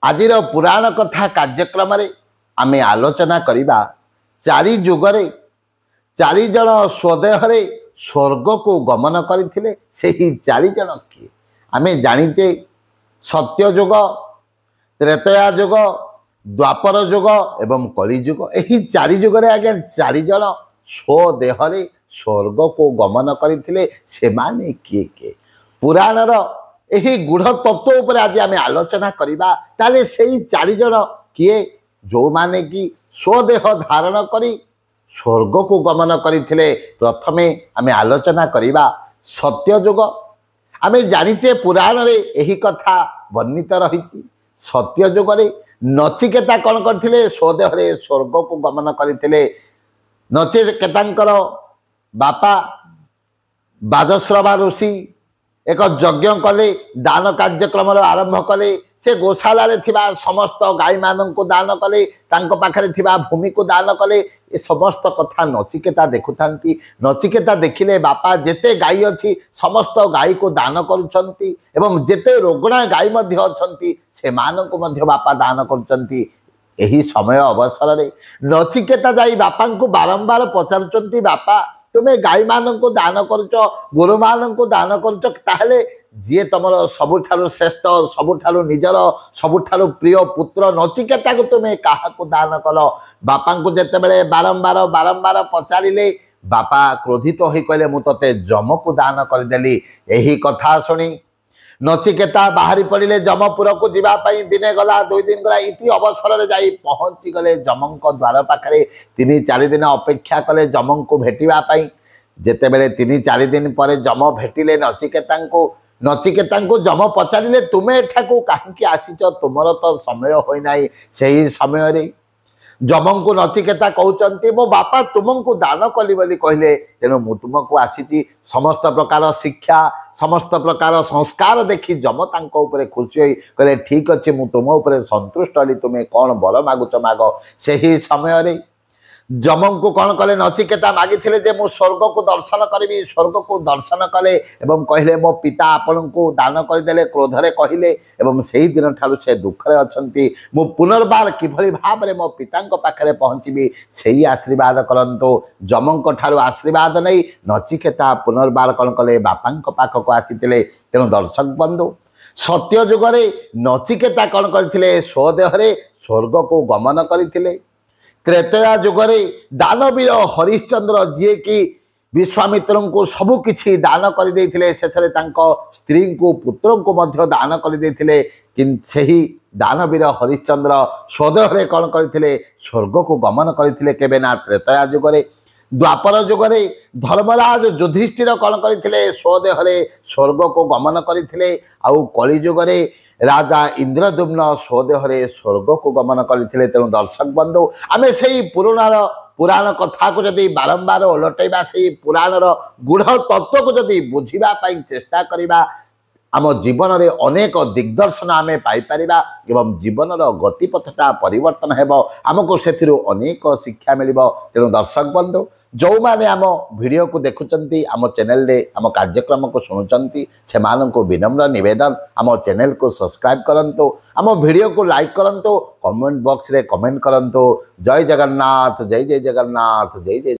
आजिर पुराण कथा कार्यक्रम आमे आलोचना करिबा चारि जुगरे चारि जन स्वदेहरे स्वर्ग को गमन करथिले सेही चारि जन किए आमे जानिचे सत्य जुग त्रेतया जुग द्वापर जुग एवं कली जुग एही चारि जुगरे आज्ञा चारि जन स्वदेहरे स्वर्ग को गमन करथिले सेमाने किए किए पुराणर यही गूढ़ तत्व उपर आज आम आलोचना करिबा ताले सेही चारि जन किए जो माने कि स्वदेह धारण करी स्वर्ग को गमन करथिले। प्रथमे आम आलोचना करिबा सत्य जुग। आम जानिचे पुराण रे यही कथा वर्णित रही। सत्य जुग रे नचिकेता कौन करथिले स्वदेह रे स्वर्ग को गमन करथिले। नचिकेतांकर बापा बाजश्रवा ऋषि एक यज्ञ कले दान कार्यक्रम आरंभ कले से गोशाला रे थिबा समस्त गाई मान को दान कले पाखरे थिबा भूमि को दान कले ये समस्त कथा नचिकेता देखुथांती। नचिकेता देखिले बापा जेते गाई अच्छी समस्त गाई को दान करुछंती एवं जेते रोगणा गाई मध्य अछंती से मान को मध्य बापा दान करुछंती। एही समय अवसर रे नचिकेता जाई बापा को बारंबार पचारुछंती बापा तुमे गाई मान को दान करुच गोरु मान को दान करुच ताहले जी तुम सबुठारु श्रेष्ठ सबुठारु निजर सबुठारु प्रिय पुत्र नचिकेता को तुमे काहा को दान कल। बापा को जेते बेले बारंबार बारंबार पचारिले बापा क्रोधित होई कहले मु तते जम को दान करदेली। यही कथा शुणी नचिकेता बाहरी पड़े जमपुर को जीवाई दिने गला दुई दिन गला इति अवसर रे जाई पहुंची गले जमंक द्वार पाखे। 3-4 दिन अपेक्षा कले जमंक को भेटापी जेते बेले 3-4 दिन पर जम भेटिले नचिकेता जम पचारे तुमे एठाकू कहीं आसीच तुमर तो समय होना से समय रे जमंकु नचिकेता कहते मो बापा तुमको दान कली बोली कहले तेणु मु तुमको आसी समस्त प्रकार शिक्षा समस्त प्रकार संस्कार देखी जम तांको उपरे खुशी होई कहले ठीक अच्छे मु तुम उपरे संतुष्ट हली तुमे कौन बर मागुच माग। से ही समय रे जमंकु कौन कले नचिकेता मागी जे मु स्वर्ग को दर्शन करी स्वर्ग को दर्शन कले एवं कहले मो पिता आपण को दान करदेले क्रोधरे कहले एवं से ही दिन ठारू से दुखरे अछंती मु पुनर्बार किभली भाव रे मो पिता पाखरे पहुँची से ही आशीर्वाद करंतु। जमंक ठारू आशीर्वाद नहीं नचिकेता पुनर्बार कौन कले बापा पाखक आसीते। तेणु दर्शक बंधु सत्य जुगरे नचिकेता कौन करथिले स्वदेहरे स्वर्ग को गमन करथिले। त्रेतया जुगरे दानवीर हरिश्चंद्र जी की विश्वामित्र को सबु किछि दान कर देथिले शेषरे तांको स्त्री को पुत्र को मध्य दान कर देथिले। किंतु सेही दानवीर हरिश्चंद्र स्वदेहरे कौन करथिले स्वर्ग को गमन करथिले केबे ना त्रेतया जुगरे। द्वापर जुगरे धर्मराज युधिष्ठिर कौन करथिले स्वदेहरे स्वर्ग को गमन करथिले। आउ कली जुगरे राजा इंद्रदुम्न स्वदेहरे स्वर्ग को गमन करथिले। तेणु दर्शक बंधु आम से पुराण कथा को जदि बारंबार ओलटेबा से पुराणर गूढ़ तत्व को जदि बुझिबा पई चेष्टा करिबा आम जीवन में अनेक दिग्दर्शन आम पाइपर एवं जीवन गतिपथटा परिवर्तन हेबो आमको से अनेक शिक्षा मिल। तेणु दर्शक बंधु जो माने आम वीडियो को देखुचंती आम चैनल रे आम कार्यक्रम को शुणुचंती से माननको विनम्र निवेदन आम चैनल को सब्सक्राइब करंतु आम वीडियो को लाइक करंतु कमेंट बॉक्स रे कमेंट करंतु। जय जगन्नाथ जय जय जगन्नाथ जय जय।